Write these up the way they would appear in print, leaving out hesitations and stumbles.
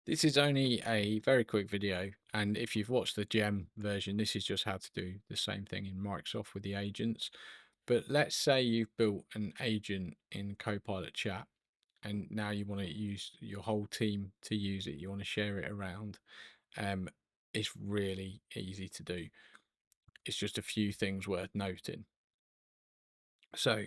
This is only a very quick video, and if you've watched the gem version, this is just how to do the same thing in Microsoft with the agents. But let's say you've built an agent in Copilot Chat, and now you want to use your whole team to use it. You want to share it around. Um, it's really easy to do. It's just a few things worth noting. So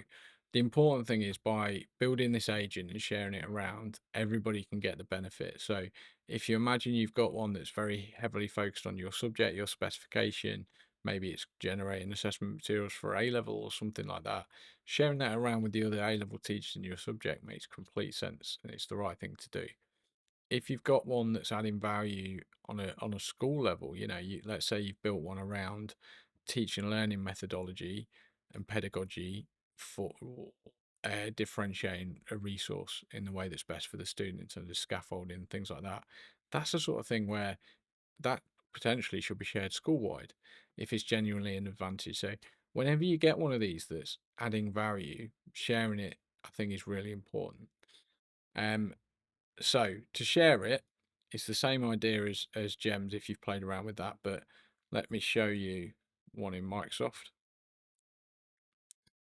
the important thing is by building this agent and sharing it around, everybody can get the benefit. So if you imagine you've got one that's very heavily focused on your subject, your specification, maybe it's generating assessment materials for A level or something like that, sharing that around with the other A level teachers in your subject makes complete sense and it's the right thing to do. If you've got one that's adding value on a school level, let's say you've built one around teaching and learning methodology and pedagogy for differentiating a resource in the way that's best for the student in terms of scaffolding and things like that. That's the sort of thing where that potentially should be shared school wide if it's genuinely an advantage. So whenever you get one of these that's adding value, sharing it I think is really important. Um, so to share it, it's the same idea as gems if you've played around with that, but let me show you one in Microsoft.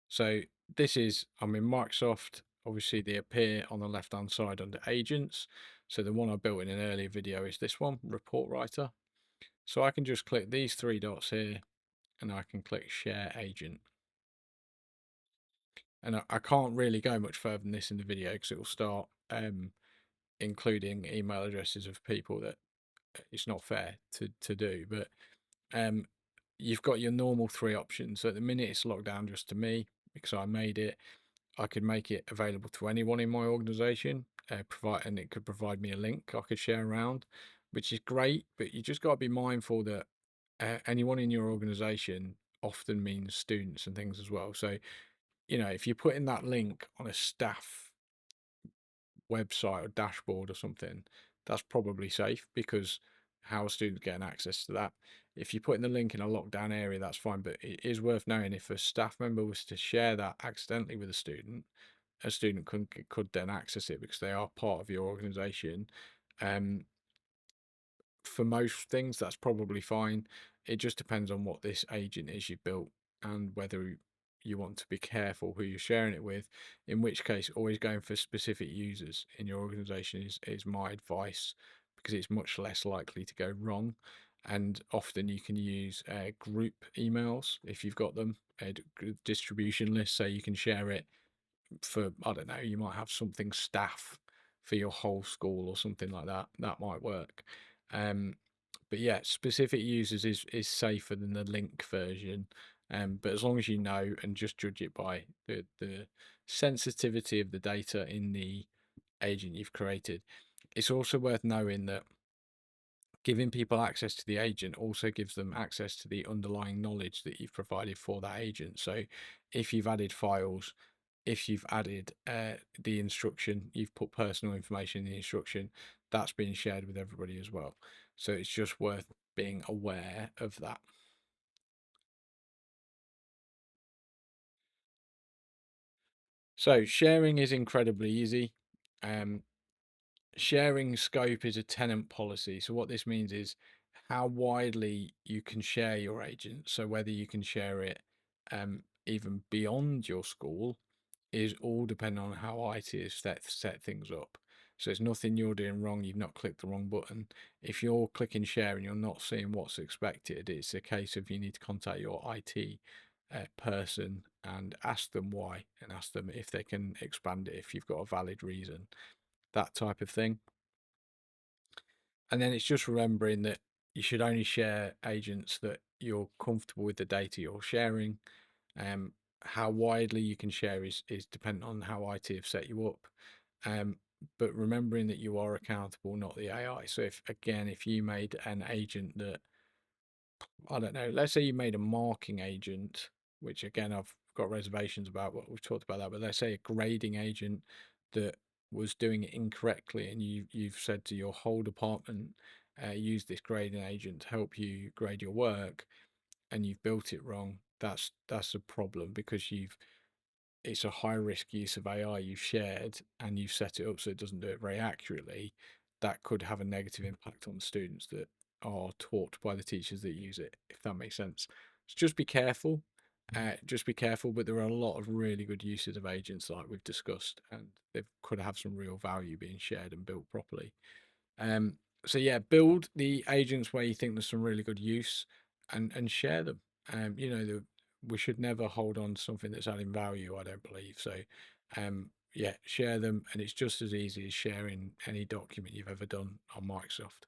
So this is, I'm in Microsoft. Obviously they appear on the left hand side under agents. So the one I built in an earlier video is this one, report writer. So I can just click these three dots here and I can click share agent. And I can't really go much further than this in the video because it will start including email addresses of people that it's not fair to do. But um, you've got your normal three options. So at the minute it's locked down just to me because I made it. I could make it available to anyone in my organization, and it could provide me a link I could share around, which is great. But you just got to be mindful that anyone in your organization often means students and things as well. So, if you're putting that link on a staff website or dashboard or something, that's probably safe because how are students getting access to that? If you're putting the link in a lockdown area, that's fine. But it is worth knowing if a staff member was to share that accidentally with a student could then access it because they are part of your organization. Um, for most things, that's probably fine. It just depends on what this agent is you built and whether you want to be careful who you're sharing it with. In which case, always going for specific users in your organization is my advice because it's much less likely to go wrong. And often you can use group emails if you've got them, distribution lists, so you can share it for, I don't know, you might have something staff for your whole school or something like that. That might work. Um, but yeah, specific users is safer than the link version. But as long as you know and just judge it by the sensitivity of the data in the agent you've created. It's also worth knowing that giving people access to the agent also gives them access to the underlying knowledge that you've provided for that agent. So if you've added files, if you've added the instruction, you've put personal information in the instruction, that's being shared with everybody as well. So it's just worth being aware of that. So sharing is incredibly easy. Um, Sharing scope is a tenant policy. So what this means is how widely you can share your agent. So whether you can share it even beyond your school is all dependent on how IT has set things up. So it's nothing you're doing wrong. You've not clicked the wrong button. If you're clicking share and you're not seeing what's expected, it's a case of you need to contact your IT person and ask them why and ask them if they can expand it if you've got a valid reason, that type of thing. And then it's just remembering that you should only share agents that you're comfortable with the data you're sharing. Um, how widely you can share is dependent on how IT have set you up. Um, but remembering that you are accountable, not the AI. So if you made an agent that, I don't know, let's say you made a marking agent, which again I've got reservations about what we've talked about that, but let's say a grading agent that was doing it incorrectly and you've said to your whole department, use this grading agent to help you grade your work and you've built it wrong, that's a problem because it's a high risk use of AI you've shared and you've set it up so it doesn't do it very accurately. that could have a negative impact on the students that are taught by the teachers that use it, if that makes sense. So just be careful. Just be careful, but there are a lot of really good uses of agents like we've discussed, and they could have some real value being shared and built properly. Um, so yeah, build the agents where you think there's some really good use, and share them. You know, we should never hold on to something that's adding value, I don't believe. So yeah, share them, and it's just as easy as sharing any document you've ever done on Microsoft.